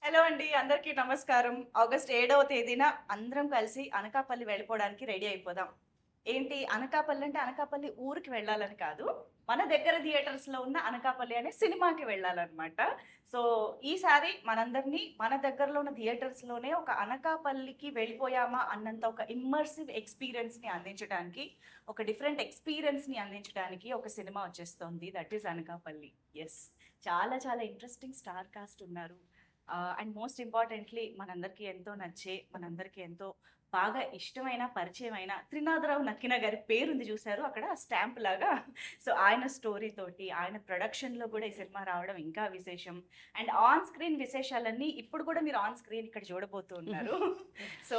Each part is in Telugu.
హలో అండి. అందరికీ నమస్కారం. ఆగస్ట్ 7వ తేదీన అందరం కలిసి అనకాపల్లి వెళ్ళిపోవడానికి రెడీ అయిపోదాం. ఏంటి అనకాపల్లి అంటే అనకాపల్లి ఊరికి వెళ్ళాలని కాదు. మన దగ్గర థియేటర్స్‌లో ఉన్న అనకాపల్లి అనే సినిమాకి వెళ్ళాలనమాట. సో, ఈసారి మనందరినీ మన దగ్గరలో ఉన్న థియేటర్స్‌లోనే ఒక అనకాపల్లికి వెళ్ళిపోయామా అన్నంత ఒక ఇమ్మర్సివ్ ఎక్స్‌పీరియన్స్‌ని అందించడానికి, ఒక డిఫరెంట్ ఎక్స్‌పీరియన్స్‌ని అందించడానికి ఒక సినిమా వచ్చేస్తోంది. That is Anakapalli. యెస్. చాలా చాలా ఇంట్రెస్టింగ్ స్టార్ కాస్ట్ ఉన్నారు. అండ్ మోస్ట్ ఇంపార్టెంట్‌లీ మనందరికీ ఎంతో నచ్చే, మనందరికీ ఎంతో బాగా ఇష్టమైన, పరిచయమైన త్రినాథరావు నక్కిన గారి పేరుంది చూసారు అక్కడ స్టాంప్ లాగా. సో, ఆయన స్టోరీ తోటి, ఆయన ప్రొడక్షన్‌లో కూడా ఈ సినిమా రావడం ఇంకా విశేషం. అండ్ ఆన్ స్క్రీన్ విశేషాలన్నీ ఇప్పుడు కూడా మీరు ఆన్ స్క్రీన్ ఇక్కడ చూడబోతూ ఉన్నారు. సో,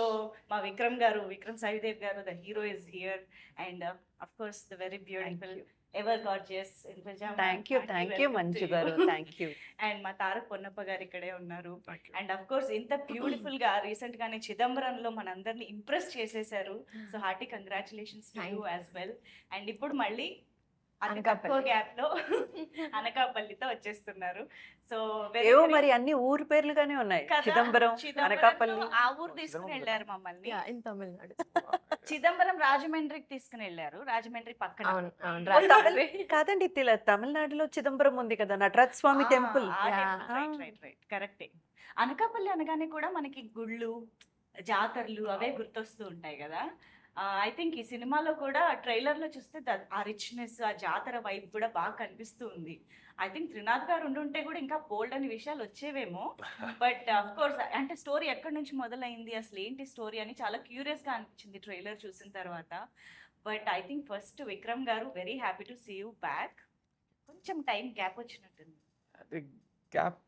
మా విక్రమ్ గారు, విక్రమ్ సవిదేవ్ గారు the hero is here and of course the very beautiful ever gorgeous Indraja thank you Manju గారు. Thank you. అండ్ మా తారక్ పొన్నప్ప గారు ఇక్కడే ఉన్నారు. అండ్ అఫ్ కోర్స్ ఇంత బ్యూటిఫుల్ గా రీసెంట్ గానే చిదంబరంలో మనందరిని ఇంప్రెస్ చేసేసారు. So hearty congratulations to you as well. And ఇప్పుడు మళ్ళీ అతి తక్కువ గ్యాప్ లో అనకాపల్లితో వచ్చేస్తున్నారు. సో ఏవో మరి అన్ని ఊరు పేర్లుగానే ఉన్నాయి. చిదంబరం, అనకాపల్లి. ఆ ఊరు తీసుకుని వెళ్ళారు మమ్మల్ని. ఇన్ తమిళనాడు. చిదంబరం రాజమండ్రికి తీసుకుని వెళ్ళారు. రాజమండ్రి పక్కన. అవును అవును కాదండి, తమిళనాడులో చిదంబరం ఉంది కదా, నటరాజ్ స్వామి టెంపుల్. కరెక్టే. అనకాపల్లి అనగానే కూడా మనకి గుళ్ళు, జాతరలు అవే గుర్తొస్తూ ఉంటాయి కదా. ఐ థింక్ ఈ సినిమాలో కూడా ట్రైలర్ లో చూస్తే ఆ రిచ్నెస్, ఆ జాతర వైబ్ కూడా బాగా కనిపిస్తూ ఉంది. ఐ థింక్ త్రినాథ్ గారు ఉండుంటే కూడా ఇంకా బోల్డ్ అని విషయాలు వచ్చేవేమో. బట్ అఫ్ కోర్స్ అంటే స్టోరీ ఎక్కడి నుంచి మొదలైంది, అసలు ఏంటి స్టోరీ అని చాలా క్యూరియస్ గా అనిపించింది ట్రైలర్ చూసిన తర్వాత. But I think first Vikram గారు very happy to see you back. కొంచెం టైం గ్యాప్ వచ్చినట్టుంది. గ్యాప్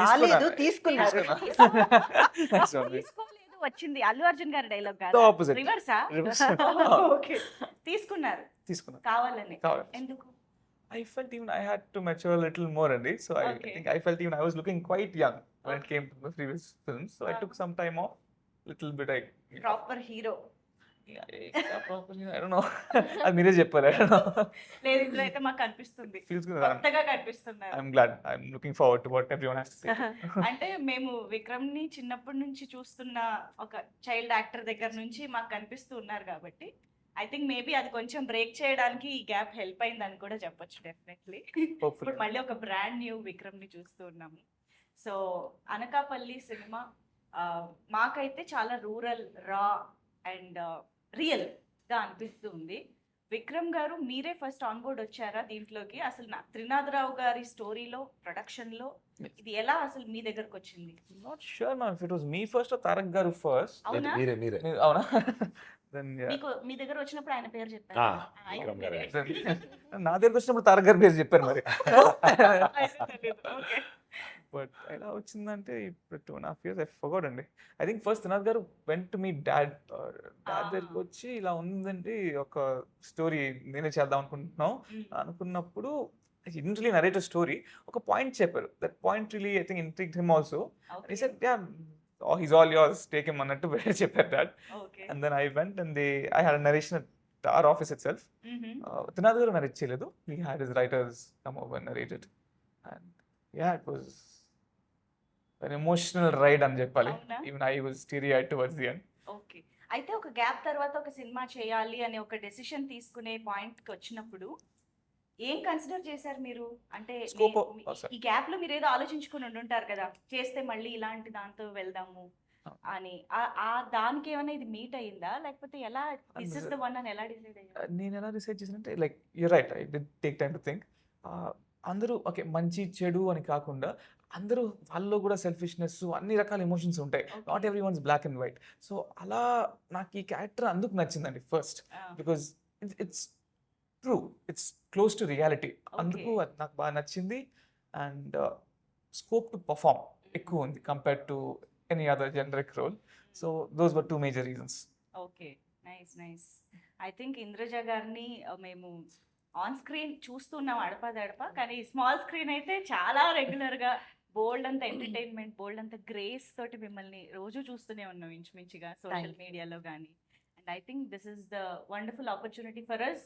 రాలేదు, తీసుకున్నారు. తీసుకోలేదు, వచ్చింది. అల్లు అర్జున్ గారి డైలాగ్ కాదు, ఆపోజిట్ రివర్సా? ఓకే, తీసుకున్నారు తీసుకున్నా కావాలని. కావాలి. ఎందుకు? I felt even I had to mature a little more and so Okay. I think I felt even I was looking quite young when it Okay. came to the previous films, so I took some time off, little bit proper hero I don't know. అది మీరే చెప్పారు. I don't know. లేదు, ఇందులో అయితే మాకు కనిపిస్తుంది, Feels good. కొత్తగా కనిపిస్తున్నారు. I'm glad. I'm looking forward to what everyone has to say. అంటే మేము విక్రమ్ ని చిన్నప్పటి నుంచి చూస్తున్న ఒక చైల్డ్ యాక్టర్ దగ్గర నుంచి మాకు కనిపిస్తూ ఉన్నారు కాబట్టి ఐ థింక్ మేబీ అది కొంచెం బ్రేక్ చేయడానికి ఈ గ్యాప్ హెల్ప్ అయిందని కూడా చెప్పొచ్చు డెఫినెట్లీ. Hopefully. ఇప్పుడు మళ్ళీ ఒక బ్రాండ్ న్యూ విక్రమ్ ని చూస్తూ ఉన్నాము. సో అనకాపల్లి సినిమా మాకైతే చాలా రూరల్, రా అండ్ రియల్ గా అనిపిస్తూ ఉంది. విక్రమ్ గారు మీరే ఫస్ట్ ఆన్ బోర్డ్ వచ్చారా దీంట్లోకి? అసలు త్రినాథరావు గారి స్టోరీలో, ప్రొడక్షన్ లో ఇది ఎలా అసలు మీ దగ్గరకు వచ్చింది? I'm not sure ma'am if it was me first or Tarak garu first. అవునా? మీరే అవునా? Then yeah. మీకు మీ దగ్గర వచ్చినప్పుడు ఆయన పేరు చెప్పారు. విక్రమ్ గారే. నా దగ్గరకు వచ్చినప్పుడు తారక్ గారి పేరు చెప్పారు మరి. బట్ ఎలా వచ్చిందంటే ఇప్పుడు 2.5 years I forgot అండి. ఐ థింక్ ఫస్ట్ త్రినాథ్ గారు వెంట్ టు మీ డాడ్ దగ్గరికి వచ్చి ఇలా ఉందండి ఒక స్టోరీ నేనే చేద్దాం అనుకుంటున్నాం అనుకున్నప్పుడు ఇంట్లీ నరేట్ స్టోరీ ఒక పాయింట్ చెప్పారు. That point really I think intrigued him also. He said yeah, he's all yours, take him అన్నట్టు చెప్పారు dad. And then I went and I had a narration at our office itself. Trinath గారు నరేట్ చేయలేదు. He had his writers come over and narrate it. And yeah, it was an emotional ride అని చెప్పాలి. Even I was teary-eyed towards the end. Okay, అయితే ఒక గ్యాప్ తర్వాత ఒక సినిమా చేయాలి అనే ఒక డెసిషన్ తీసుకునే పాయింట్ కి వచ్చినప్పుడు ఏం కన్సిడర్ చేశారు మీరు? అంటే ఈ గ్యాప్ లో మీరు ఏదో ఆలోచించుకుని ఉండుంటారు కదా, చేస్తే మళ్ళీ ఇలాంటి దాంతో వెళ్దాము అని. దానికి ఏమైనా ఇది మీట్ అయిందా, లేకపోతే ఎలా దిస్ ఇస్ ద వన్ అని ఎలా డిసైడ్ అయ్యారు? నేను ఎలా డిసైడ్ చేశానంటే like you're right, I did take time to think. అందరూ ఓకే మంచి చెడు అని కాకుండా అందరూ వాళ్ళలో కూడా సెల్ఫిష్నెస్ అన్ని రకాల ఎమోషన్స్ ఉంటాయి. Not every one's black and white. So అలా నాకు ఈ క్యారెక్టర్ అందుకు నచ్చిందండి first, because it's true, it's close to reality. అందుకు అది నాకు బాగా నచ్చింది. అండ్ స్కోప్ టు పర్ఫామ్ ఎక్కువ ఉంది compare to any other generic role. So those were 2 major reasons. Okay, nice nice. I think Indraja గారిని మేము ఆన్ స్క్రీన్ చూస్తున్నాం అడపదడప, కానీ స్మాల్ స్క్రీన్ అయితే చాలా రెగ్యులర్ గా బోల్డ్ అంత ఎంటర్టైన్మెంట్, బోల్డ్ అంత గ్రేస్ తోటి మిమ్మల్ని రోజు చూస్తూనే ఉన్నాం ఇంచుమించుగా సోషల్ మీడియాలో కానీ. And I think this is the wonderful opportunity for us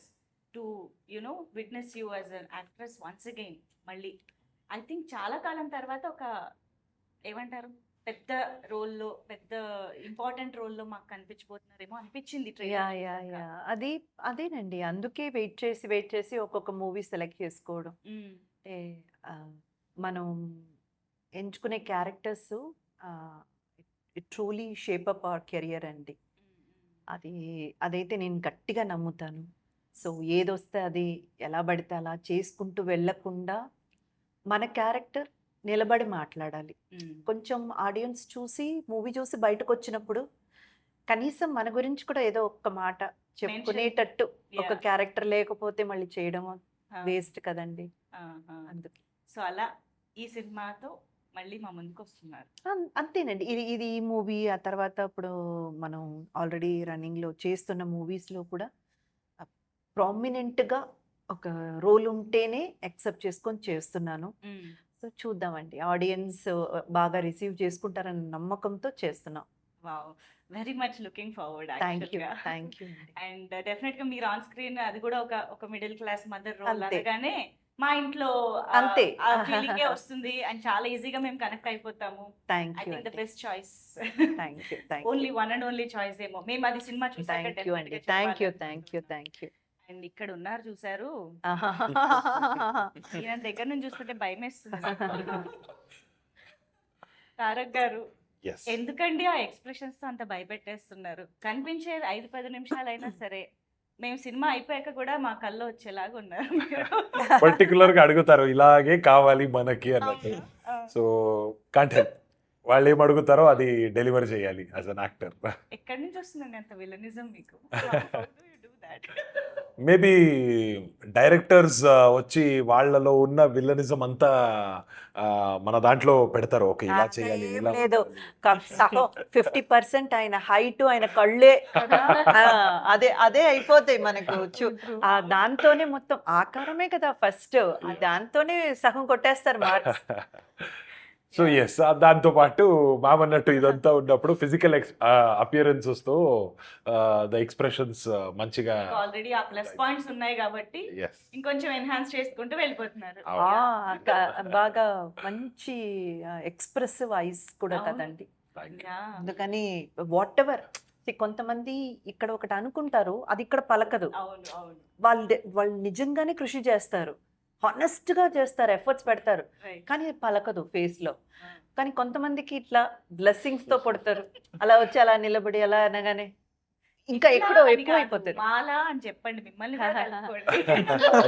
to witness you as an actress once again. మళ్ళీ ఐ థింక్ చాలా కాలం తర్వాత ఒక ఏమంటారు పెద్ద రోల్లో, పెద్ద ఇంపార్టెంట్ రోల్లో మాకు కనిపించబోతున్నారేమో అనిపించింది యా ట్రైలర్ యా చూసాక. యా అది అదేనండి, అందుకే వెయిట్ చేసి ఒక్కొక్క మూవీ సెలెక్ట్ చేసుకోవడం. మ్మ్. అంటే ఆ, మనం ఎంచుకునే characters it truly shape up hour career అండి. అది అదైతే నేను గట్టిగా నమ్ముతాను. సో ఏదొస్తే అది ఎలా పడితే అలా చేసుకుంటూ వెళ్ళకుండా మన క్యారెక్టర్ నిలబడి మాట్లాడాలి. మ్మ్. కొంచెం ఆడియన్స్ చూసి మూవీ చూసి బయటకు వచ్చినప్పుడు కనీసం మన గురించి కూడా ఏదో ఒక్క మాట చెప్పుకునేటట్టు ఒక Yeah. క్యారెక్టర్ లేకపోతే మళ్ళీ చేయడం ఆ, వేస్ట్ కదండి. ఆ, ఆ. అందుకే సో అలా ఈ సినిమాతో మళ్ళీ మా ముందుకు వస్తున్నారు. అంతేనండి. ఇది ఇది ఈ మూవీ ఆ తర్వాత ఇప్పుడు మనం ఆల్రెడీ రన్నింగ్లో చేస్తున్న మూవీస్లో కూడా ప్రామినెంట్గా ఒక రోల్ ఉంటేనే యాక్సెప్ట్ చేసుకొని చేస్తున్నాను. మ్మ్. సో చూద్దామండి, ఆడియన్స్ బాగా రిసీవ్ చేసుకుంటారన్న నమ్మకంతో చేస్తున్నాం. Wow, very much looking forward thank you యాక్చువల్గా. థ్యాంక్ యూ అండి. అండ్ డెఫినెట్ గా మీరు ఆన్ స్క్రీన్ అది కూడా ఒక మిడిల్ క్లాస్ మదర్ రోల్ అంతే. అనగానే మా ఇంట్లో అంతే. ఆ ఫీలింగే వస్తుంది అండ్ చాలా ఈజీగా మేము కనెక్ట్ అయిపోతాము. Thank I you think the అండి. Best choice. Thank you thank only one and only choice ఏమో. మేము అది సినిమా చూసాక థ్యాంక్ యూ అండి. Thank you thank you thank you. And ఇక్కడ ఉన్నారు చూసారు, ఈయన దగ్గర నుంచి చూస్తుంటే భయం వేస్తుంది నాకు. తారక్ గారు, Yes. ఎందుకండి ఆ ఎక్స్ప్రెషన్స్ తో అంత భయపెట్టేస్తున్నారు? కనిపించేది 5-10 నిమిషాలైనా సరే మేము సినిమా అయిపోయాక కూడా మా కళ్ళు వచ్చేలాగా ఉన్నారు మీరు. పర్టికులర్ గా అడుగుతారు ఇలాగే కావాలి మనకి అన్నట్టు. అవును. ఆ. సో కాంట్ హెల్ప్, వాళ్ళు ఏం అడుగుతారో అది డెలివర్ చేయాలి యాజ్ అన్ యాక్టర్. ఎక్కడి నుంచి వస్తుందండి అంత విలనిజం మీకు? How do you do that? Maybe directors వచ్చి వాళ్ళలో ఉన్న విల్లనిజం అంతా మన దాంట్లో పెడతారు. ఓకే, ఇలా అట్లా చేయాలి, ఏం ఇలా లేదు. 50% ఆయన హైట్ ఆయన కళ్ళే ఆ, అదే అదే అయిపోతాయి మనకు. దాంతోనే మొత్తం ఆకారమే కదా ఫస్ట్, దాంతోనే సగం కొట్టేస్తారు మార్క్స్. సో ఎస్, దాంతో పాటు మామన్నట్టు ఇదంతా ఉన్నప్పుడు ఫిజికల్ అపియరెన్సెస్ తో ద ఎక్స్ప్రెషన్స్ మంచిగా. ఆల్రెడీ ఆ ప్లస్ పాయింట్స్ ఉన్నాయి కాబట్టి ఎస్, ఇంకొంచెం ఎన్హాన్స్ చేసుకుంటూ వెళ్ళిపోతున్నారు. బాగా మంచి ఎక్స్ప్రెసివ్ ఐస్ కూడా అవును. కదండి. Yeah. అందుకని వాట్ ఎవర్, కొంతమంది ఇక్కడ ఒకటి అనుకుంటారు, అది ఇక్కడ పలకదు. అవును అవును. వాళ్ళు నిజంగానే కృషి చేస్తారు, హానెస్ట్ గా చేస్తారు, ఎఫర్ట్స్ పెడతారు, Right. కానీ అది పలకదు ఫేస్ లో. Ah. కానీ కొంతమందికి ఇట్లా బ్లెస్సింగ్స్ తో పడతారు, అలా వచ్చి అలా నిలబడి అలా అనగానే ఇంకా ఇట్లా ఎక్కువ అని ఎక్కువ కాదు, అయిపోతారు. మాలా అని చెప్పండి, మిమ్మల్ని కూడా కలుపుకోండి.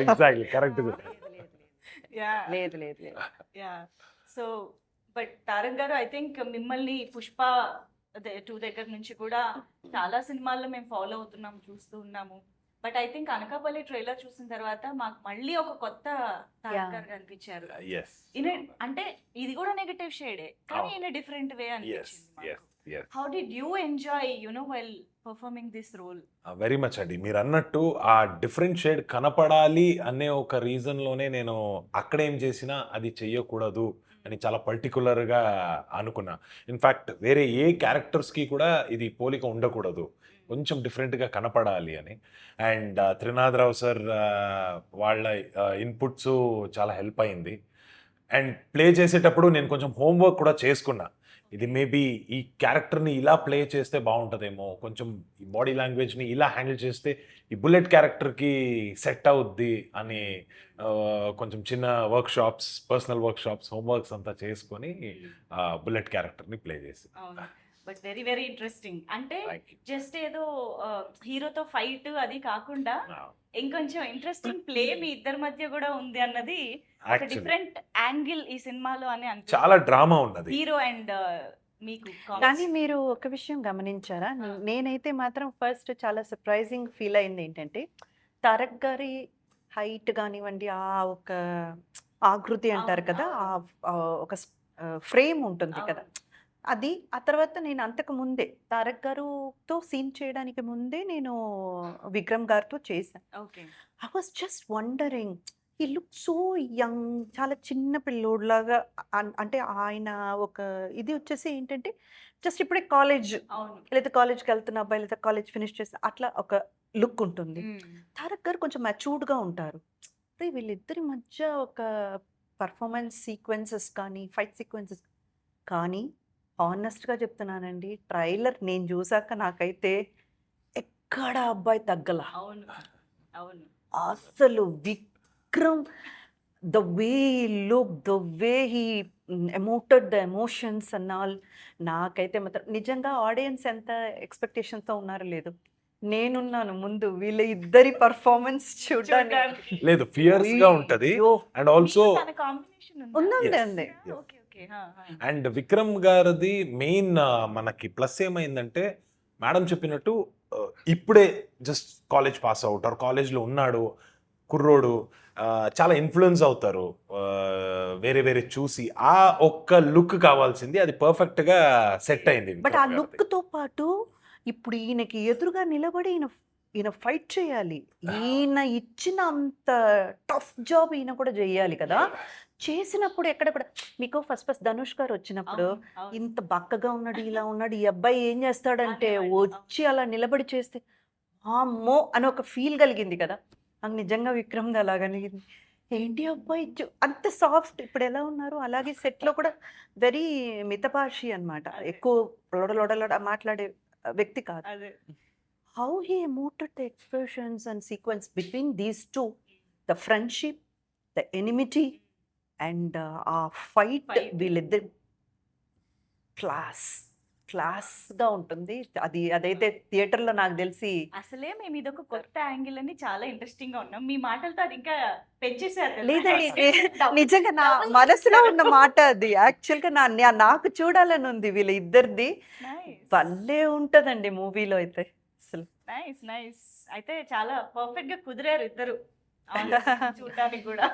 Exactly correct. Yeah. లేదు లేదు లేదు. యా. సో బట్ తారక్ గారు, ఐ థింక్ మిమ్మల్ని పుష్ప 2 దగ్గర నుంచి కూడా చాలా సినిమాల్లో మేము ఫాలో అవుతున్నాం, చూస్తూ ఉన్నాము. But I think Anakapalli trailer చూసిన తర్వాత మాకు మళ్ళీ ఒక కొత్త తారక్ Yeah. గారు కనిపించారు. ఎస్ అంటే ఇది కూడా నెగటివ్ షేడే, కానీ అవును. ఇన్ డిఫరెంట్ వే ఎస్ అనిపించింది. Yes yes, how did you enjoy while performing this role? Very much అండి. మీరు అన్నట్టు ఆ డిఫరెంట్ షేడ్ కనపడాలి అనే ఒక రీజన్లోనే నేను అక్కడేం చేసినా అది చెయ్యకూడదు అని చాలా పర్టికులర్గా అనుకున్నా. ఇన్ఫ్యాక్ట్ వేరే ఏ క్యారెక్టర్స్కి కూడా ఇది పోలిక ఉండకూడదు, కొంచెం డిఫరెంట్గా కనపడాలి అని. అండ్ త్రినాథరావు సార్ వాళ్ళ ఇన్పుట్స్ చాలా హెల్ప్ అయింది. అండ్ ప్లే చేసేటప్పుడు నేను కొంచెం హోంవర్క్ కూడా చేసుకున్నా. ఇది మేబీ ఈ క్యారెక్టర్ని ఇలా ప్లే చేస్తే బాగుంటుందేమో, కొంచెం ఈ బాడీ లాంగ్వేజ్ని ఇలా హ్యాండిల్ చేస్తే ఈ బుల్లెట్ క్యారెక్టర్కి సెట్ అవుద్ది అని కొంచెం చిన్న work shops, personal work shops, homeworks అంతా చేసుకొని బుల్లెట్ క్యారెక్టర్ని ప్లే చేసి. అవును. But very very interesting. అంటే Thank you. జస్ట్ ఏదో హీరోతో ఫైట్ అది కాకుండా ఇంకొంచెం ఇంట్రెస్టింగ్ ప్లే మీ ఇద్దరి మధ్య కూడా ఉంది అన్నది ఒక Actually, డిఫరెంట్ యాంగిల్ ఈ సినిమాలో అని చాలా డ్రామా ఉన్నది. హీరో అండ్ మీకు కానీ మీరు ఒక విషయం గమనించారా? నేనైతే మాత్రం ఫస్ట్ చాలా సర్ప్రైజింగ్ ఫీల్ అయింది ఏంటంటే, తారక్ గారి హైట్ కానివ్వండి, ఆ ఒక ఆకృతి అంటారు కదా, ఆ ఒక ఫ్రేమ్ ఉంటుంది కదా, అది ఆ తర్వాత నేను అంతకు ముందే తారక్ గారుతో సీన్ చేయడానికి ముందే నేను విక్రమ్ గారితో చేశాను. Okay. I was just wondering, ఈ లుక్ సో యంగ్, చాలా చిన్న పిల్లోడ్లాగా. అంటే ఆయన ఒక ఇది వచ్చేసి ఏంటంటే, జస్ట్ ఇప్పుడే కాలేజ్ అవును. లేదా కాలేజ్కి వెళ్తున్న అబ్బాయి లేదా కాలేజ్ ఫినిష్ చేస్తే అట్లా ఒక లుక్ ఉంటుంది. తారక్ గారు కొంచెం మెచ్యూర్డ్గా ఉంటారు. వీళ్ళిద్దరి మధ్య ఒక పర్ఫార్మెన్స్ సీక్వెన్సెస్ కానీ, ఫైట్ సీక్వెన్సెస్ కానీ హానెస్ట్గా చెప్తున్నానండి, ట్రైలర్ నేను చూసాక నాకైతే ఎక్కడ అబ్బాయి తగ్గల. అవును అవును అసలు Vikram, the way look, the way he emoted the emotions and all, నాకైతే మాత్రం నిజంగా ఆడియన్స్ ఎంత ఎక్స్పెక్టేషన్తో ఉన్నారో లేదు, నేనున్నాను ముందు వీళ్ళ ఇద్దరి పర్ఫార్మెన్స్ చూడడానికి. చూడ్డానికి. లేదు, ఫియర్స్ గా ఉంటది. అయ్యో, అండ్ ఆల్సో మీకు తన కాంబినేషన్ ఉందండి Yes. అండి. ఓకే ఓకే అండ్ విక్రమ్ గారిది మెయిన్ మనకి ప్లస్ ఏమైందంటే, మేడం చెప్పినట్టు ఇప్పుడే just college pass out or కాలేజ్లో ఉన్నాడు కుర్రోడు, చాలా ఇన్ఫ్లుయెన్స్ అవుతారు వేరే వేరే చూసి. ఆ ఒక్క లుక్ కావాల్సింది, అది పర్ఫెక్ట్ గా సెట్ అయింది బట్ ఆ విక్రమ్ గారిది. లుక్తో పాటు ఇప్పుడు ఈయనకి ఎదురుగా నిలబడి ఈయన ఫైట్ చేయాలి. ఈయన ఇచ్చిన అంత టఫ్ జాబ్ ఈయన కూడా చేయాలి కదా. చేసినప్పుడు ఎక్కడ కూడా మీకు ఫస్ట్ ధనుష్ గారు వచ్చినప్పుడు ఇంత బక్కగా ఉన్నాడు, ఇలా ఉన్నాడు, ఈ అబ్బాయి ఏం చేస్తాడంటే అనేవాళ్ళు, వచ్చి అలా నిలబడి చేస్తే అమ్మో అని ఒక ఫీల్ కలిగింది కదా. నాకు నిజంగా విక్రమ్ది అలా కలిగింది. ఏంటి అబ్బాయి అంత సాఫ్ట్, ఇప్పుడు ఎలా ఉన్నారు అలాగే సెట్లో కూడా వెరీ మితభాషి అన్నమాట. ఎక్కువ లొడలొడలొడ మాట్లాడే వ్యక్తి కాదు. అదే how he emoted the expressions and sequence between these two, the friendship, the enmity and ఆ ఫైట్, Fight. వీళ్ళిద్దరు క్లాస్గా ఉంటుంది. అదైతే థియేటర్లో నాకు తెలిసి అసలే మేము ఇదొక కొత్త యాంగిల్ అని చాలా ఇంట్రెస్టింగ్ గా ఉన్నాం. మీ మాటలతో అది ఇంకా పెంచేసారు తెలుసా? లేదండి, Double- నిజంగా నా double మనసులో చేశారు. ఉన్న మాట అది. యాక్చువల్గా నాకు చూడాలని ఉంది వీళ్ళ ఇద్దరిది. Nice. భలే ఉంటదండి మూవీలో అయితే అసలు. Nice nice. అయితే చాలా పర్ఫెక్ట్ గా కుదిరారు ఇద్దరు చూడడానికి కూడా.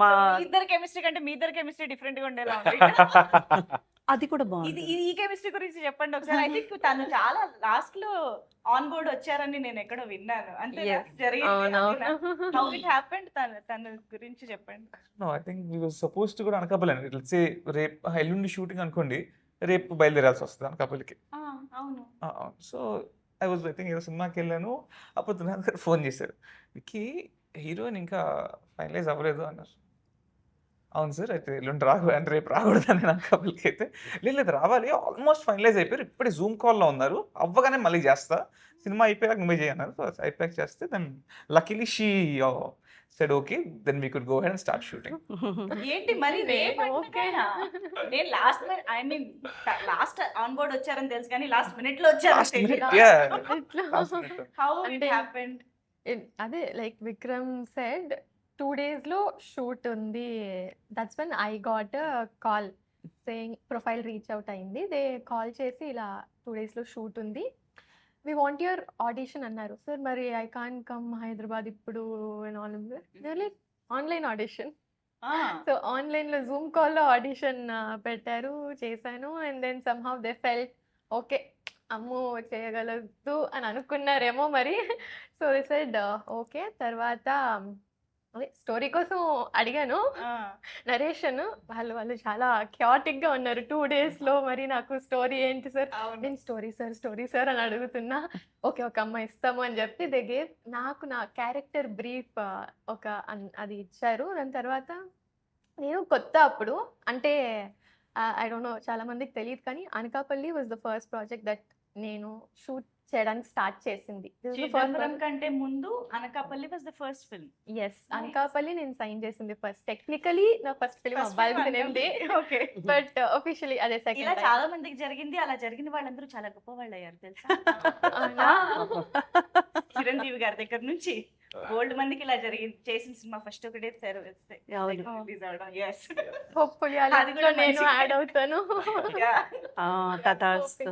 మా మీ ఇద్దరు కెమిస్ట్రీ కంటే మీ ఇద్దరు కెమిస్ట్రీ డిఫరెంట్ గా ఉండేలా ఉంది. అది కూడా ఇది బాగుంది. ఈ కెమిస్ట్రీ గురించి చెప్పండి ఒకసారి. ఐ థింక్ తను చాలా లాస్ట్ లో ఆన్ బోర్డ్ వచ్చారని నేను ఎక్కడో విన్నాను. అంతే Yes. జరిగింది. అవునవును. హౌ ఇట్ హ్యాపెండ్ తన గురించి చెప్పండి. No, I think we was suppose to కూడా అనకాపల్లి. లెట్స్ సే రేపు ఎల్లుండి షూటింగ్ అనుకోండి, రేపు బయలుదేరాల్సి వస్తుంది అనకాపల్లికి. అవును సో ఐ థింక్ ఏదో సినిమాకి వెళ్ళాను. అప్పుడు త్రినాథ్ గారు ఫోన్ చేశారు, విక్కీ హీరోయిన్ ఇంకా ఫైనలైజ్ అవ్వలేదు అన్నారు. అవును సార్, అయితే ఎల్లుండి అంటే రేపు రాకూడదని నేను అనకాపల్లికి. అయితే లేదు రావాలి, ఆల్మోస్ట్ ఫైనలైజ్ అయిపోయారు, ఇప్పుడే జూమ్ కాల్లో ఉన్నారు, అవ్వగానే మళ్ళీ చేస్తా, సినిమా అయిపోయాక నువ్వే చేయన్నారు. సో అయిపోయాక చేస్తే then luckily she said okay, then we could go ahead and start shooting. ఏంటి మరి రేపు Okay. అంటున్నారా? నేను లాస్ట్ లాస్ట్ ఆన్ బోర్డ్ వచ్చారని తెలుసు కానీ లాస్ట్ మినిట్ లో వచ్చారు. Last minute, yeah. How it అంటే- హ్యాపెండ్? అదే లైక్ విక్రమ్ సెడ్ 2 days లో షూట్ ఉంది. That's when I got call saying profile reach out అయింది. దే కాల్ చేసి ఇలా 2 days లో షూట్ ఉంది, వి వాంట్ యువర్ ఆడిషన్ అన్నారు. సార్ మరి ఐ కాన్ కమ్ హైదరాబాద్ ఇప్పుడు లైక్ ఆన్లైన్ ఆడిషన్. సో ఆన్లైన్లో జూమ్ కాల్లో ఆడిషన్ పెట్టారు, చేశాను. And then somehow they felt okay, అమ్మో చేయగలదు అని అనుకున్నారేమో మరి. So they said okay. తర్వాత అదే స్టోరీ కోసం అడిగాను నరేషన్. వాళ్ళు చాలా క్యాటిక్గా ఉన్నారు 2 daysలో. మరి నాకు స్టోరీ ఏంటి సార్, నేను స్టోరీ సార్ అని అడుగుతున్నా. ఓకే ఒక అమ్మాయి ఇస్తాము అని చెప్పి దే గేవ్ నాకు నా క్యారెక్టర్ బ్రీఫ్ అది ఇచ్చారు. దాని తర్వాత నేను కొత్త అప్పుడు అంటే ఐ డోంట్ నో చాలా మందికి తెలియదు కానీ Anakapalli was the first project that నేను షూట్ చేయడానికి స్టార్ట్ చేసింది. చిదంబరం కంటే ముందు Anakapalli was the first film. Yes, Anakapalli నేను సైన్ చేసింది ఫస్ట్. టెక్నికలీ నా ఫస్ట్ ఫిల్మ్ అవ్వాల్సింది, ఓకే. బట్ ఆఫీషియలీ అదే ఇలా సెకండ్. చాలా మందికి జరిగింది. అలా జరిగిన వాళ్ళందరూ చాలా గొప్ప వాళ్ళు అయ్యారు తెలుసా? చిరంజీవి గారి దగ్గర నుంచి గోల్డ్ మందికి ఇలా జరిగింది. చేసిన సినిమా ఫస్ట్ ఒకటే అవును. రిలీజ్ అవడం. yes. హోప్ఫుల్లీ అది అది కూడా నేను మంచి- యాడ్ అవుతాను. Yeah. తథాస్తు.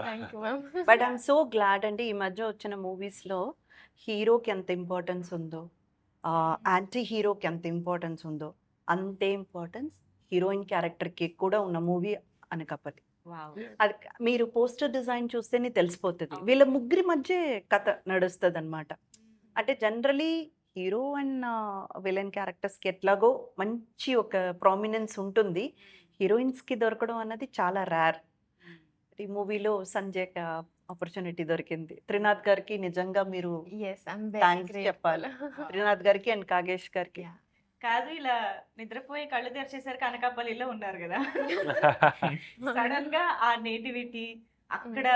Thank you ma'am. But I'm so glad అండి, ఈ మధ్య వచ్చిన మూవీస్లో హీరోకి ఎంత ఇంపార్టెన్స్ ఉందో, యాంటీ హీరోకి ఎంత ఇంపార్టెన్స్ ఉందో, అంతే ఇంపార్టెన్స్ హీరోయిన్ క్యారెక్టర్కి కూడా ఉన్న మూవీ అనకాపల్లి. Wow. అది మీరు పోస్టర్ డిజైన్ చూస్తేనే తెలిసిపోతుంది వీళ్ళ ముగ్గురి మధ్య కథ నడుస్తుంది అనమాట. అంటే జనరలీ హీరో అండ్ విలన్ క్యారెక్టర్స్కి ఎట్లాగో మంచి ఒక ప్రామినెన్స్ ఉంటుంది, హీరోయిన్స్కి దొరకడం అన్నది చాలా రేర్. ఈ మూవీలో సంజయ్కి ఆపర్చునిటీ దొరికింది. త్రినాథ్ గారికి నిజంగా మీరు ఎస్, ఐఎమ్ థ్యాంక్స్ చెప్పాలి. త్రినాథ్ గారికి అండ్ కాగేష్ గారికి. Yeah. కాదు, ఇలా నిద్రపోయి కళ్ళు తెరిచేసరికి అనకాపల్లిలో ఉన్నారు కదా. సడన్ గా ఆ నేటివిటీ అక్కడ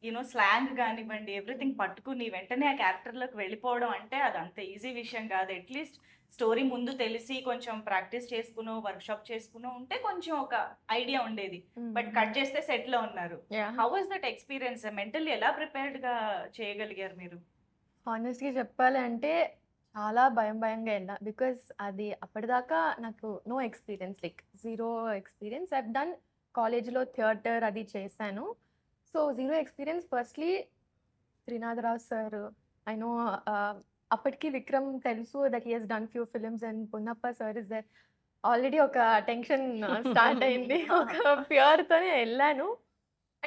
యూనో స్లాంగ్ కానివ్వండి ఎవ్రీథింగ్ పట్టుకుని వెంటనే ఆ క్యారెక్టర్ లోకి వెళ్ళిపోవడం అంటే అది అంత ఈజీ విషయం కాదు. అట్లీస్ట్ స్టోరీ ముందు తెలిసి కొంచెం ప్రాక్టీస్ చేసుకునో వర్క్షాప్ చేసుకునో ఉంటే కొంచెం ఒక ఐడియా ఉండేది. బట్ కట్ చేస్తే సెట్ లో ఉన్నారు. How was that experience? Mentally ఎలా ప్రిపేర్డ్ గా చేయగలిగారు మీరు? హానెస్ట్‌గా చెప్పాలి అంటే చాలా భయంగా వెళ్ళా. బికాజ్ అది అప్పటిదాకా నాకు no experience, like zero experience. I have done కాలేజ్‌లో థియేటర్ అది చేశాను. So zero experience. Firstly Trinadha Rao sir, I know అప్పటికి విక్రమ్ తెలుసు that he has done few films and Punnappa sir is there. Already ఒక టెన్షన్ స్టార్ట్ అయింది. ఒక ఫియర్‌తోనే వెళ్ళాను.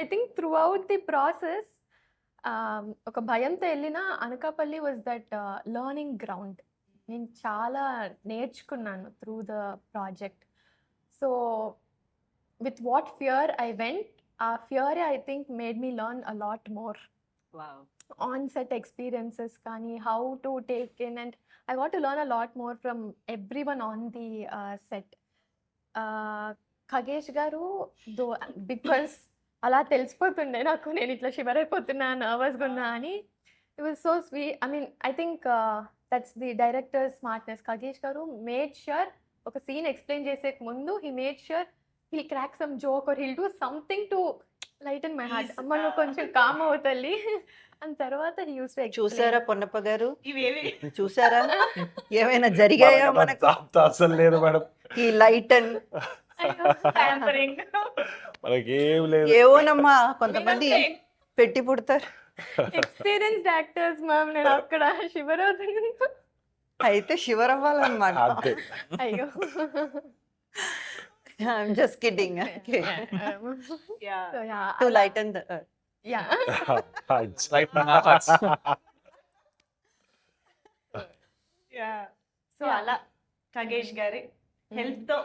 I think throughout the process ఒక భయంతో వెళ్ళిన Anakapalli was that learning ground. నేను చాలా నేర్చుకున్నాను through the project. So with what fear I went, ఆ fear I think made me learn a lot more on set experiences కానీ, how to take in, and I want to learn a lot more from everyone on the set. Khagesh గారు దో బికాస్ అలా తెలిసిపోతుండే నాకు నేను ఇట్లా షివర్ అయిపోతున్నా, నర్వస్గా ఉన్నా అని. It was so sweet. I mean I think that's the director smartness. Khagesh గారు మేడ్ ష్యూర్ ఒక సీన్ ఎక్స్ప్లెయిన్ చేసే ముందు he made sure he'll crack some joke or he'll do something to lighten my heart. అమ్మ నువ్వు కొంచెం కామ్ అవుతల్లి అని తర్వాత హీ యూస్ టు చూసారా పొన్నప్ప గారు? ఇవేవి చూసారా ఏమైనా జరిగాయా మనకు? అసలు లేదు మేడం, ఈ లైట్ అండ్ tampering. మనకేం లేదు. ఏవోనమ్మా కొంతమంది పెట్టి పుడతారు. Experienced actors ma'am. నేను అక్కడ షివర్ అవుతున్నాను. అయితే షివర్ అవ్వాలన్నమాట. అంతే. అయ్యో. I'm just kidding. Yeah. So yeah, to light and yeah. Right now, our hearts. Yeah. So Yeah. అలా ఖగేష్ గారి హెల్ప్ తో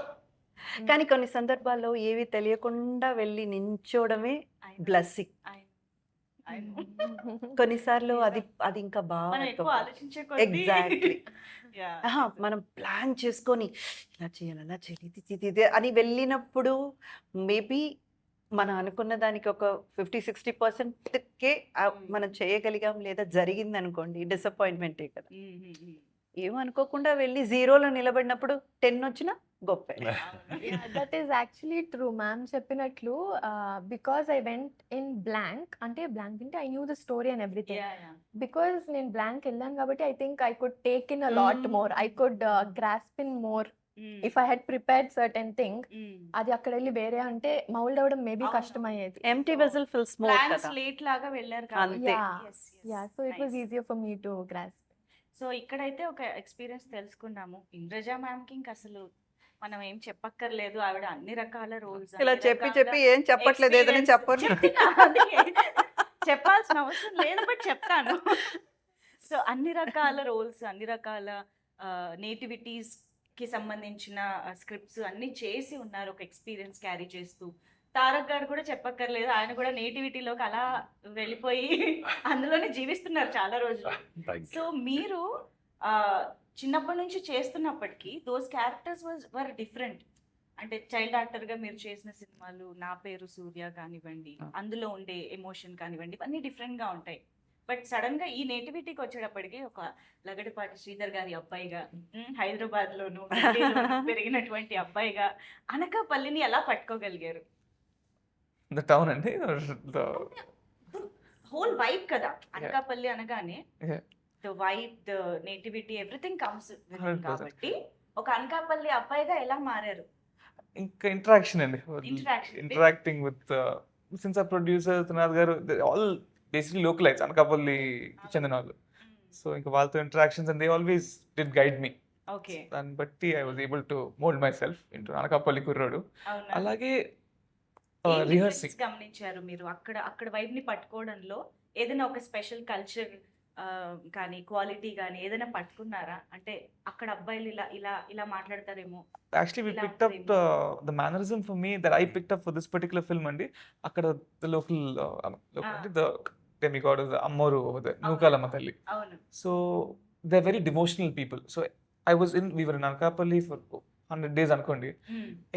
కానీ కొన్ని సందర్భాల్లో ఏవి తెలియకుండా వెళ్ళి నించోవడమే బ్లెస్సింగ్. కొన్నిసార్లు అది అది ఇంకా మనం ఎక్కువ బాగా ఆలోచించే కొద్దీ ఎగ్జాక్ట్లీ Yeah. మనం ప్లాన్ చేసుకొని ఇలా చేయాలి అలా చేయాలి ఇది అని వెళ్ళినప్పుడు మేబీ మనం అనుకున్న దానికి ఒక 50-60%కే మనం చేయగలిగాం లేదా జరిగింది అనుకోండి, డిసప్పాయింట్మెంటే కదా. ఏమనుకోకుండా వెళ్ళి జీరోలో నిలబడినప్పుడు 10 వచ్చినా గొప్పే. Yeah, that is actually true, ma'am. చెప్పినట్లు because I went in blank, అంటే blank అంటే I knew the story and everything. Because నేను blank వెళ్ళాను కాబట్టి I think I could take in a lot more. I could grasp in more if I had prepared certain thing. అది అక్కడ వెళ్ళి వేరే అంటే మౌల్డ్ అవ్వడం మేబీ అవును. కష్టమయ్యేది. Empty vessel fill smoke plan కదా. స్లేట్ లాగా వెళ్ళారు అంతే. Yeah, so it was easier for me to grasp. So ఇక్కడైతే ఒక ఎక్స్పీరియన్స్ తెలుసుకున్నాము. ఇంద్రజ మ్యామ్ కి ఇంకా అసలు మనం ఏం చెప్పక్కర్లేదు. ఆవిడ అన్ని రకాల రోల్స్ ఇలా చెప్పి ఏం చెప్పట్లేదు, ఏదైనా చెప్పండి. చెప్పాల్సిన అవసరం లేదు, బట్ చెప్తాను. సో అన్ని రకాల రోల్స్, అన్ని రకాల నేటివిటీస్ కి సంబంధించిన స్క్రిప్ట్స్ అన్ని చేసి ఉన్నారు, ఒక ఎక్స్పీరియన్స్ క్యారీ చేస్తూ. తారక్ గారు కూడా చెప్పక్కర్లేదు, ఆయన కూడా నేటివిటీలోకి అలా వెళ్ళిపోయి అందులోనే జీవిస్తున్నారు చాలా రోజులు. Thank you. సో మీరు చిన్నప్పటి నుంచి చేస్తున్నప్పటికీ దోస్ క్యారెక్టర్స్ వర్ డిఫరెంట్. అంటే చైల్డ్ యాక్టర్ గా మీరు చేసిన సినిమాలు నా పేరు సూర్య కానివ్వండి, అందులో ఉండే ఎమోషన్ కానివ్వండి, ఇవన్నీ డిఫరెంట్ గా ఉంటాయి. బట్ సడన్ గా ఈ నేటివిటీకి వచ్చేటప్పటికి ఒక లగడపాటి శ్రీధర్ గారి అబ్బాయిగా, హైదరాబాద్ లోను పెరిగినటువంటి అబ్బాయిగా అనకాపల్లిని ఎలా పట్టుకోగలిగారు? The town అండి, the హోల్ వైబ్ కదా అనకాపల్లి అనగానే, Yeah. The vibe, the nativity, everything comes 100%. కాబట్టి ఒక అనకాపల్లి అబ్బాయిగా ఎలా మారారు? ఇంకా ఇంటరాక్షన్ అండి, Interaction. ఇంటరాక్టింగ్ విత్ సిన్స్ ఆ ప్రొడ్యూసర్ త్రినాథ్ గారు ఆల్ బేసిక్లీ లోకలైట్స్ అనకాపల్లి చెందిన వాళ్ళు. సో ఇంకా వాళ్ళతో interactions and they always did guide me. Okay, దాన్ని బట్టి I was able to mould my self into Anakapalli కుర్రాడు. అవునా? అలాగే ఏం రిహర్సింగ్ difference గమనించారు మీరు అక్కడ వైబ్ ని పట్టుకోవడంలో? ఏదైనా ఒక స్పెషల్ కల్చర్ కానీ క్వాలిటీ కానీ ఏదైనా పట్టుకున్నారా? అంటే అక్కడ అబ్బాయిలు ఇలా ఇలా ఇలా మాట్లాడతారేమో. actually we ఇలా picked up ఉంటుందేమో. the mannerism for me that I picked up for this particular film అండి. అక్కడ the local అంటే the demigod of the Ammoru over there, Nookalamma తల్లి. అవును. So they're very devotional people. So we were in Anakapalli for 100 days అనుకోండి.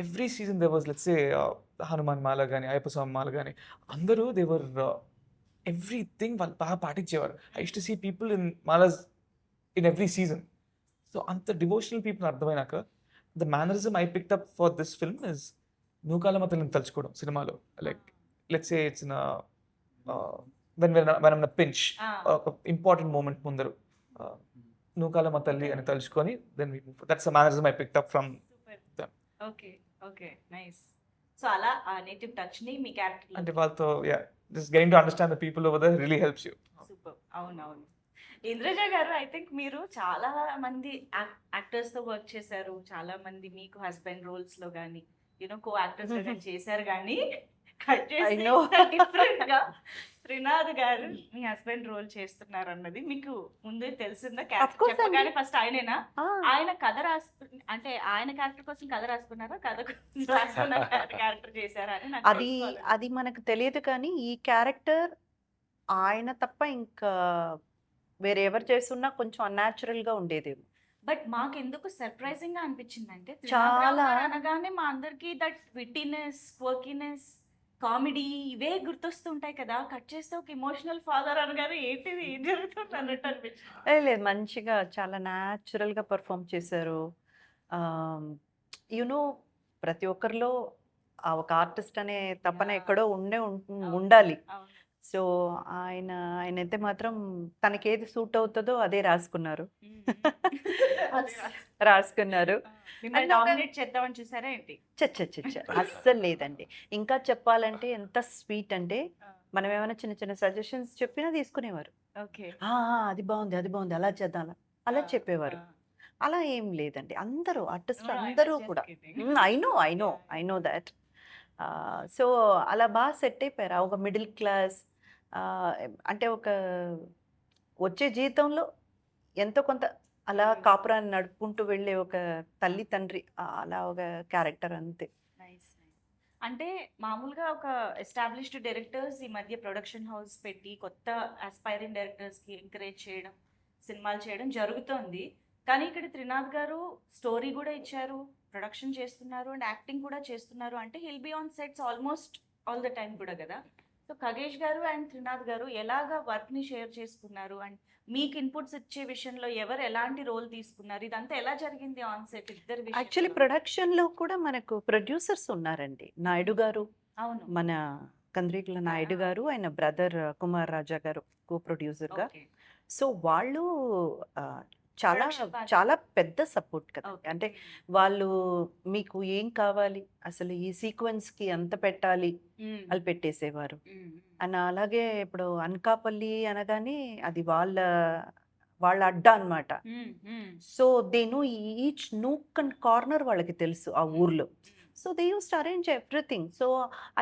Every season there was, let's say, Hanuman మాల కానీ అయ్యప్ప స్వామి మాల కానీ అందరూ they were ఎవ్రీథింగ్ వాళ్ళు బాగా పాటించేవారు. I used to see people in malas in every season. So అంత డివోషనల్ పీపుల్ అర్థమైనాక the mannerism I picked up for this film is Nookalamma తల్లిని తలుచుకోవడం సినిమాలో. Like let's say it's in when pinch ఒక ఇంపార్టెంట్ మూమెంట్ ముందరు నూకాలమ్మ తల్లి అని తలుచుకొని then that's the mannerism I picked up from. Okay okay nice. So అలా ఆ నేటివ్ టచ్ ని మీ క్యారెక్టర్ అంటే వాళ్ళతో just getting to understand the people over there really helps you. Super. అవునవును. ఇంద్రజ గారు, ఐ థింక్ మీరు చాలా మంది యాక్టర్స్ తో వర్క్ చేశారు, చాలా మంది మీకు హస్బెండ్ రోల్స్ లో కానీ కో యాక్టర్స్ లో కానీ చేశారు, కానీ కట్ I know. చేసి డిఫరెంట్ గా త్రినాథ్ గారు మీ హస్బెండ్ రోల్ చేస్తున్నారు అన్నది మీకు ముందే తెలిసిందా? Of course చెప్పగానే అండి. ఫస్ట్ ఆయనేనా? ఆయన కథ అంటే ఆయన క్యారెక్టర్ కోసం కథ రాసుకున్నారా, కథ కోసం రాసుకున్న క్యారెక్టర్ చేశారా అని నాకు అది తెలుసుకోవాలి. అది మనకు తెలియదు, కానీ ఈ క్యారెక్టర్ ఆయన తప్ప ఇంకా వేరే ఎవరు చేస్తున్నా కొంచెం అన్యాచురల్ గా ఉండేదేమో. బట్ మాకు ఎందుకు సర్ప్రైజింగ్ గా అనిపించిందంటే చాలా. అనగానే మా అందరికి దట్ విట్టినెస్, క్వర్కినెస్, కామెడీ ఇవే గుర్తొస్తుంటాయి కదా. కట్ చేస్తే ఒక ఇమోషనల్ ఫాదర్ అనగానే ఏంటిది, ఏం జరుగుతుంది అన్నట్టు అనిపించింది. లేదు, మంచిగా చాలా న్యాచురల్ గా పర్ఫామ్ చేశారు. యునో ప్రతి ఒక్కరిలో ఆ ఒక ఆర్టిస్ట్ అనే తపన Yeah. ఎక్కడో ఉండాలి. అవును. సో ఆయనైతే మాత్రం తనకి ఏది సూట్ అవుతుందో అదే రాసుకున్నారు. రాసుకున్నారు. మిమ్మల్ని And ఒక- డామినేట్ చేద్దామని చూసారా ఏంటి? చచ్చ అస్సలు లేదండి. ఇంకా చెప్పాలంటే ఎంత స్వీట్ అంటే మనం ఏమైనా చిన్న చిన్న సజెషన్స్ చెప్పినా తీసుకునేవారు. ఓకే. అది బాగుంది, అది బాగుంది, అలా చేద్దాం, అలా చెప్పేవారు. అలా ఏం లేదండి, అందరూ ఆర్టిస్ట్ అందరూ కూడా ఐ నో దాట్. సో అలా బాగా సెట్ అయిపోయారు. ఒక మిడిల్ క్లాస్, అంటే ఒక వచ్చే జీవితంలో ఎంతో కొంత అలా కాపురాన్ని నడుపుకుంటూ వెళ్ళే ఒక తల్లి తండ్రి, అలా ఒక క్యారెక్టర్ అంతే. నైస్. అంటే మామూలుగా ఒక ఎస్టాబ్లిష్డ్ డైరెక్టర్స్ ఈ మధ్య ప్రొడక్షన్ హౌస్ పెట్టి కొత్త ఆస్పైరింగ్ డైరెక్టర్స్కి ఎంకరేజ్ చేయడం, సినిమాలు చేయడం జరుగుతోంది. కానీ ఇక్కడ త్రినాథ్ గారు స్టోరీ కూడా ఇచ్చారు, ప్రొడక్షన్ చేస్తున్నారు అండ్ యాక్టింగ్ కూడా చేస్తున్నారు. అంటే hill be on sets almost all the time కూడా కదా. సో ఖగేష్ గారు అండ్ త్రినాథ్ గారు ఎలాగా వర్క్ని షేర్ చేసుకున్నారు అండ్ మీకు ఇన్పుట్స్ ఇచ్చే విషయంలో ఎవరు ఎలాంటి రోల్ తీసుకున్నారు, ఇదంతా ఎలా జరిగింది ఆన్ సెట్ ఇద్దరు యాక్చువల్లీ ప్రొడక్షన్లో కూడా మనకు ప్రొడ్యూసర్స్ ఉన్నారండి. నాయుడు గారు, అవును. మన కంద్రీకుల నాయుడు గారు, ఆయన బ్రదర్ కుమార్ రాజా గారు కో ప్రొడ్యూసర్గా. Okay. సో వాళ్ళు చాలా Production బాగా చాలా పెద్ద సపోర్ట్ కదా. Okay. అంటే వాళ్ళు మీకు ఏం కావాలి, అసలు ఈ సీక్వెన్స్కి ఎంత పెట్టాలి, Mm. వాళ్ళు పెట్టేసేవారు. Mm. అండ్ అలాగే ఇప్పుడు అనకాపల్లి అనగానే అది వాళ్ళ అడ్డా అన్నమాట. Mm. Mm. So then each nook and corner వాళ్ళకి తెలుసు ఆ ఊర్లో. So they use to arrange everything. So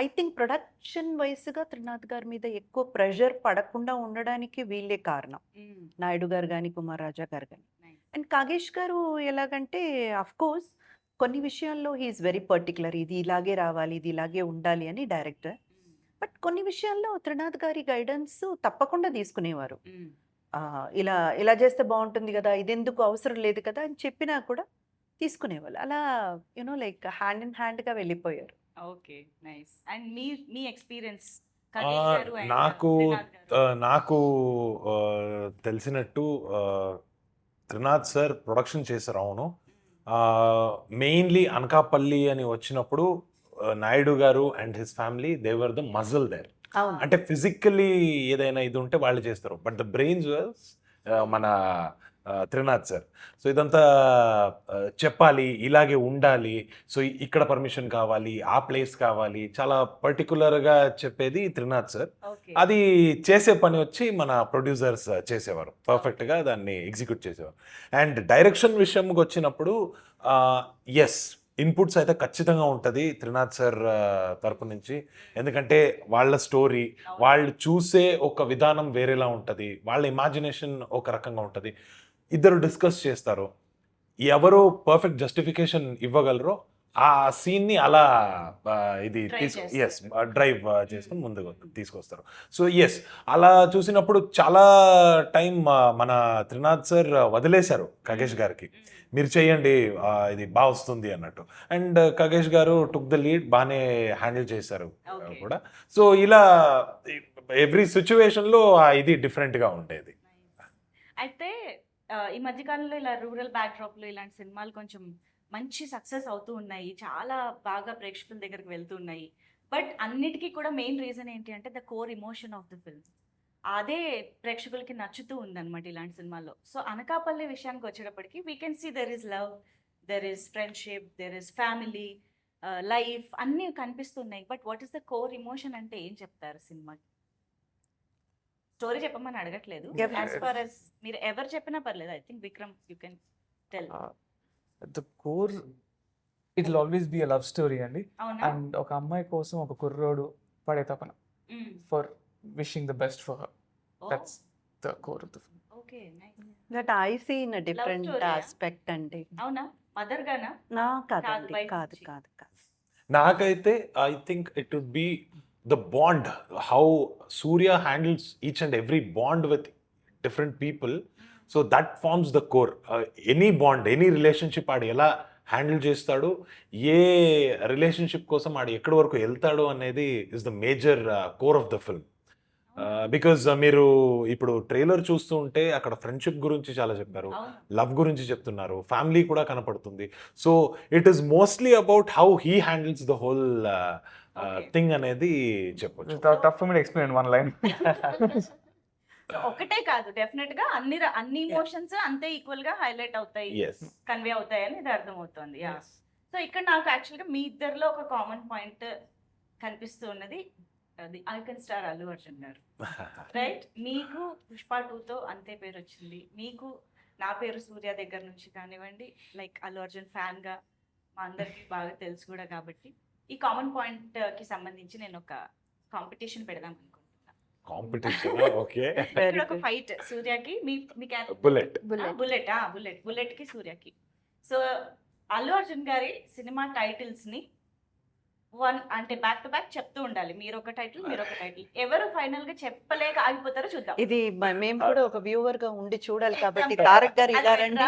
I think production వైస్గా త్రినాథ్ గారి మీద ఎక్కువ ప్రెషర్ పడకుండా ఉండడానికి వీళ్ళే కారణం. Mm. నాయుడు గారు కానీ, కుమార్ రాజా గారు కానీ. Nice. అండ్ కాగేష్ గారు ఎలాగంటే అఫ్ కోర్స్ కొన్ని విషయాల్లో హీఈస్ వెరీ పర్టికులర్, ఇది ఇలాగే రావాలి, ఇది ఇలాగే ఉండాలి అని డైరెక్టర్. Mm. బట్ కొన్ని విషయాల్లో త్రినాథ్ గారి గైడెన్స్ తప్పకుండా తీసుకునేవారు. Mm. ఇలా చేస్తే బాగుంటుంది కదా, ఇదెందుకు అవసరం లేదు కదా అని చెప్పినా కూడా తీసుకునేవాళ్ళు. అలా లైక్ హ్యాండ్ ఇన్ హ్యాండ్గా వెళ్ళిపోయారు. Okay nice. And me experience నాకు తెలిసినట్టు త్రినాథ్ సార్ ప్రొడక్షన్ చేశారు. అవును, మెయిన్లీ అనకాపల్లి అని వచ్చినప్పుడు Naidu garu and his family they were the muzzle there. అవును. అంటే ఫిజికల్లీ ఏదైనా ఇది ఉంటే వాళ్ళు చేస్తారు, బట్ ద బ్రెయిన్స్ వాజ్ మన త్రినాథ్ సార్. సో ఇదంతా చెప్పాలి, ఇలాగే ఉండాలి, సో ఇక్కడ పర్మిషన్ కావాలి, ఆ ప్లేస్ కావాలి, చాలా పర్టికులర్గా చెప్పేది త్రినాథ్ సార్. అది చేసే పని వచ్చి మన ప్రొడ్యూసర్స్ చేసేవారు, పర్ఫెక్ట్గా దాన్ని ఎగ్జిక్యూట్ చేసేవారు. అండ్ డైరెక్షన్ విషయంకి వచ్చినప్పుడు ఎస్, ఇన్పుట్స్ అయితే ఖచ్చితంగా ఉంటుంది త్రినాథ్ సార్ తరపు నుంచి. ఎందుకంటే వాళ్ళ స్టోరీ, వాళ్ళు చూసే ఒక విధానం వేరేలా ఉంటుంది, వాళ్ళ ఇమాజినేషన్ ఒక రకంగా ఉంటుంది. ఇద్దరు డిస్కస్ చేస్తారు, ఎవరు పర్ఫెక్ట్ జస్టిఫికేషన్ ఇవ్వగలరో ఆ సీన్ ని అలా ఇది Drive ఎస్ చేస్తారు. డ్రైవ్ చేసుకుని ముందుకు తీసుకొస్తారు. సో ఎస్, అలా చూసినప్పుడు చాలా టైం మన త్రినాథ్ సార్ వదిలేశారు ఖగేష్ గారికి, మీరు చేయండి ఇది బాగా వస్తుంది అన్నట్టు. అండ్ ఖగేష్ గారు టుక్ ద లీడ్, బాగానే హ్యాండిల్ చేశారు Okay. కూడా. సో ఇలా ఎవ్రీ సిచ్యువేషన్లో ఇది డిఫరెంట్గా ఉండేది. అయితే ఈ మధ్యకాలంలో ఇలా రూరల్ బ్యాక్డ్రాప్లో ఇలాంటి సినిమాలు కొంచెం మంచి సక్సెస్ అవుతూ ఉన్నాయి, చాలా బాగా ప్రేక్షకుల దగ్గరికి వెళ్తూ ఉన్నాయి. బట్ అన్నిటికీ కూడా మెయిన్ రీజన్ ఏంటి అంటే the core emotion of the film, అదే ప్రేక్షకులకి నచ్చుతూ ఉందన్నమాట ఇలాంటి సినిమాల్లో. సో అనకాపల్లి విషయానికి వచ్చేటప్పటికి we can see there is love, there is friendship, there is family, life అన్నీ కనిపిస్తున్నాయి. But what is the core emotion అంటే ఏం చెప్తారు సినిమాకి? స్టోరీ చెప్పమని అడగట్లేదు, Yeah. యాజ్ ఫార్ as మీరు ఎవరు చెప్పినా పర్లేదు. I think Vikram you can tell. The core it will always be a love story అండి. అవునా? అండ్ ఒక అమ్మాయి కోసం ఒక కుర్రోడు పడే తపన Mm. For wishing the best for her. Oh, that's the core of the film. okay, nice. That I see in different story ఆ? ఆస్పెక్ట్ అండి. అవునా? మదర్ గానా? నా కాదు, కాదండి, బయట కాదు నుంచి. కాదు కాదు. నాకైతే I think it would be the bond, how Surya handles each and every bond with different people. So that forms the core. Any bond, any relationship ఆడు ఎలా హ్యాండిల్ చేస్తాడు, ఏ రిలేషన్షిప్ కోసం ఆడు ఎక్కడి వరకు వెళ్తాడు అనేది is the major core of the film. Because మీరు ఇప్పుడు ట్రైలర్ చూస్తూ ఉంటే అక్కడ ఫ్రెండ్షిప్ గురించి చాలా చెప్పారు, అవును. లవ్ గురించి చెప్తున్నారు, ఫ్యామిలీ కూడా కనపడుతుంది. So it is mostly about how he handles the whole Okay. Thing అనేది చెప్పొచ్చు. Tough for me to explain in one line. So, ఒకటే కాదు, డెఫినెట్ గా అన్ని ఇమోషన్స్ అంతే ఈక్వల్ గా హైలైట్ అవుతాయి, ఎస్, కన్వే అవుతాయి అని ఇది అర్థమవుతుంది. సో ఇక్కడ నాకు యాక్చువల్గా మీ ఇద్దరిలో ఒక కామన్ పాయింట్ కనిపిస్తూ ఉన్నది, అది ఐకన్ స్టార్ అల్లు అర్జున్ గారు, రైట్? మీకు పుష్ప 2తో అంతే పేరు వచ్చింది, మీకు నా పేరు సూర్య దగ్గర నుంచి కానివ్వండి, లైక్ అల్లు అర్జున్ ఫ్యాన్ గా మా అందరికి బాగా తెలుసు కూడా. కాబట్టి ఈ కామన్ పాయింట్ కి సంబంధించి నేను ఒక కాంపిటీషన్ పెడదాం అనుకుంటున్నా. కాంపిటీషన్. ఓకే, ఇక్కడ ఒక ఫైట్ సూర్యకి మీ బుల్లెట్. బుల్లెట్ కి సూర్యకి. సో అల్లు అర్జున్ గారి సినిమా టైటిల్స్ ని అంటే బ్యాక్ టు బ్యాక్ చెప్తూ ఉండాలి, మీరు ఒక టైటిల్ మీరు ఒక టైటిల్. ఎవరు ఫైనల్ గా చెప్పలేక ఆగిపోతారో చూద్దాం. ఇది మేము కూడా ఒక వ్యూవర్ గా ఉండి చూడాలి కాబట్టి తారక్ గారు ఇలా రండి.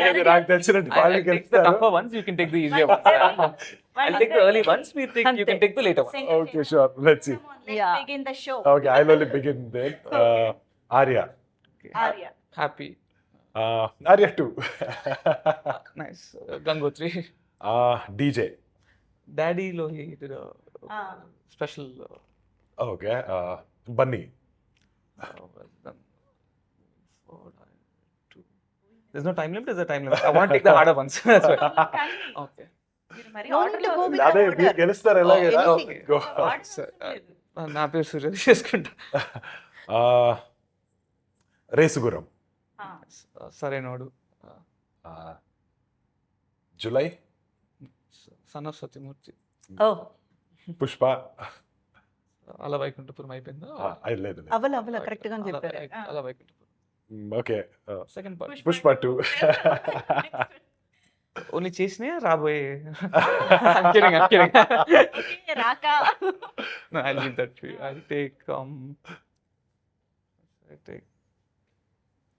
లేదు, నాకు తెలిసినట్టు I'll వాళ్ళకి take the tougher ones, you can take the easier ones. I'll take the early ones, you can take the later ones. Okay, sure. Let's see. Yeah. begin the show. Okay, I'll only begin then. Arya. Okay. Arya. Happy. Arya 2. Nice. Gangotri. DJ. Daddy lo he did a Ah. special. Okay. Bunny. Well done. 4, 2. There's no time limit. There's a time limit. I want to take the harder ones. That's why. కానీ Okay. మీరు మరి No order need to లో go with అదే order. మీరు గెలుస్తారు ఎలాగైనా. anything. Okay. Go. order Sir, అవసరం లేదు. నా పేరు సూర్య చేసుకుంటా. Race Gurram. Ah. Sarrainodu. Julayi. Son of Satyamurthy. ఓ పుష్ప. అలా వైకుంఠపురం అయిపోయిందా? లేదు. అవల కరెక్ట్ గా చెప్పారు. Ala Vaikunthapuram. Okay. Second part. Pushpa 2. Only చేసినా రాబోయే. Okay, Raka. No, I'll leave that to you. I'll take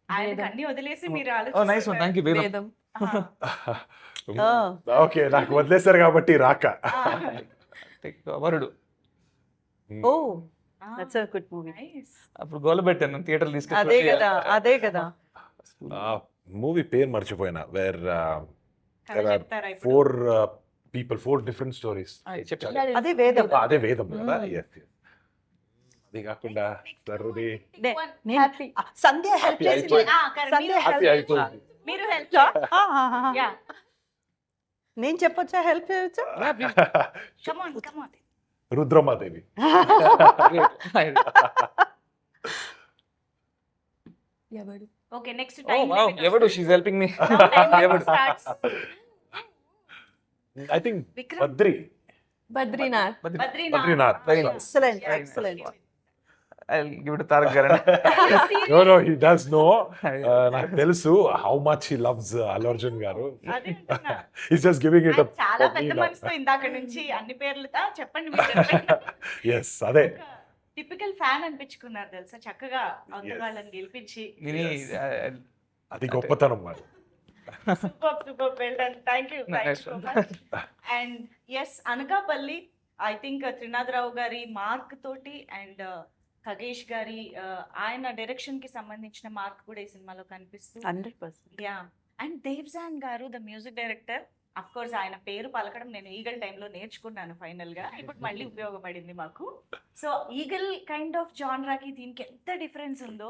ఆయనకు అన్ని వదిలేసి మీరు oh nice one, thank you Vedam. Vedam. Okay, నాకు వదిలేశారు కాబట్టి రాక. Take Varudu. Oh that's a good movie. అప్పుడు గోల పెట్టాను థియేటర్ అదే కదా. మూవీ పేరు మర్చిపోయినా. వేర్ చెప్తారా ఇప్పుడు? 4 people, 4 different stories. చెప్పాను. That is అదే వేదం. అదే వేదం కదా. ఎస్, అది కాకుండా సర్వది happy. సంధ్య హెల్ప్ Happy చేసింది. అయిపోయింది. సంధ్య హ్యాపీ help అయిపోయింది. మీరు హెల్ప్ యా నేను చెప్పొచ్చా హెల్ప్ చేయొచ్చా? Come on Rudhramadevi. ఎవడు? Okay, next Oh time wow, ఎవడు she's helping me. ఎవడు? I think Vikram Badri. Badrinath. Badrinath. Badrinath. Very nice. Excellent excellent. I give it Tarak గారు నో హీ డస్ నో. నాకు తెలుసు how much he loves Allu Arjun గారు. అదే అంటున్నా. ఈస్ జస్ట్ గివింగ్ ఇట్ ఆయన చాలా పెద్ద మనసుతో ఇందాక నుంచి అన్ని పేర్లతో చెప్పండి మీరు చెప్పండి. ఎస్ అదే టిపికల్ ఫ్యాన్ అనిపించుకున్నారు తెలుసా చక్కగా అవతల వాళ్ళని గెలిపించి. విని అది గొప్పతనం మరి. Super well done. Thank you Nice so one. Much. And yes Anakapalli I think Trinatharao గారి మార్క్ తోటి అండ్ ఖగేష్ గారి ఆయన డైరెక్షన్ కి సంబంధించిన మార్క్ కూడా ఈ సినిమాలో కనిపిస్తుంది. 100%. యా అండ్ దేవ్జాన్ గారు the music director. Of course ఆయన పేరు పలకడం నేను ఈగల్ టైంలో నేర్చుకున్నాను ఫైనల్ గా. ఇప్పుడు మళ్ళీ ఉపయోగపడింది మాకు. సో ఈగల్ కైండ్ ఆఫ్ జాన్రాకి దీనికి ఎంత డిఫరెన్స్ ఉందో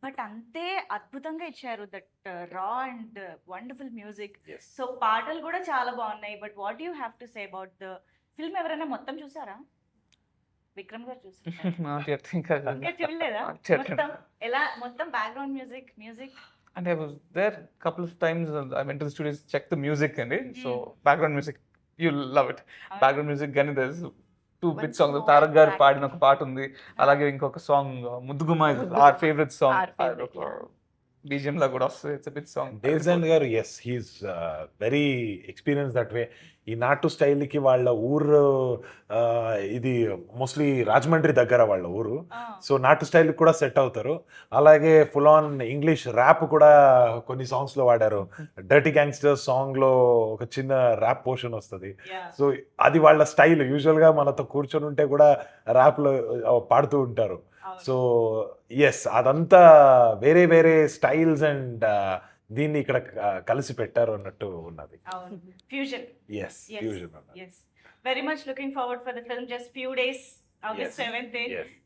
బట్ అంతే అద్భుతంగా ఇచ్చారు దట్ రా అండ్ వండర్ఫుల్ మ్యూజిక్. సో పాటలు కూడా చాలా బాగున్నాయి. But what you have to say about the film? ఎవరైనా మొత్తం చూసారా? విక్రమ్ గారు చూసారా? ఇంకా చూడలేదా? మొత్తం ఎలా మొత్తం background music And I was there couple of times. I went to the studios, checked the music and so background music, you'll love it. Background music gani there's two big songs. Tarak garu paadina oka paat undi, alage inkoka song Mudduguma is our favorite song. BGM la kuda vastadi. It's a big song. Devjan గారు yes he's very experience that way. ఈ నాటు స్టైల్కి వాళ్ళ ఊరు ఇది మోస్ట్లీ రాజమండ్రి దగ్గర వాళ్ళ ఊరు. సో నాటు స్టైల్ కూడా సెట్ అవుతారు. అలాగే ఫుల్ ఆన్ ఇంగ్లీష్ ర్యాప్ కూడా కొన్ని సాంగ్స్లో వాడారు. డర్టీ గ్యాంగ్స్టర్ సాంగ్లో ఒక చిన్న ర్యాప్ పోర్షన్ వస్తుంది. సో అది వాళ్ళ స్టైల్. యూజువల్గా మనతో కూర్చొని ఉంటే కూడా ర్యాప్లో పాడుతూ ఉంటారు. సో ఎస్ అదంతా వేరే వేరే స్టైల్స్ అండ్ దీన్ని ఇక్కడ కలిసి పెట్టారు అన్నట్టు ఉన్నది. Fusion. Yes fusion. Very much looking forward for the film. Just few days August 7th.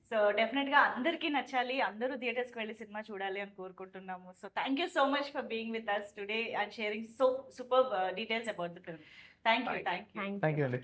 So definite గా అందరికీ నచ్చాలి, అందరూ థియేటర్స్ కి వెళ్ళి సినిమా చూడాలి అని కోరుకుంటున్నాము. So thank you so much for being with us today and sharing so super details about the film. Thank you. Thank you అండి.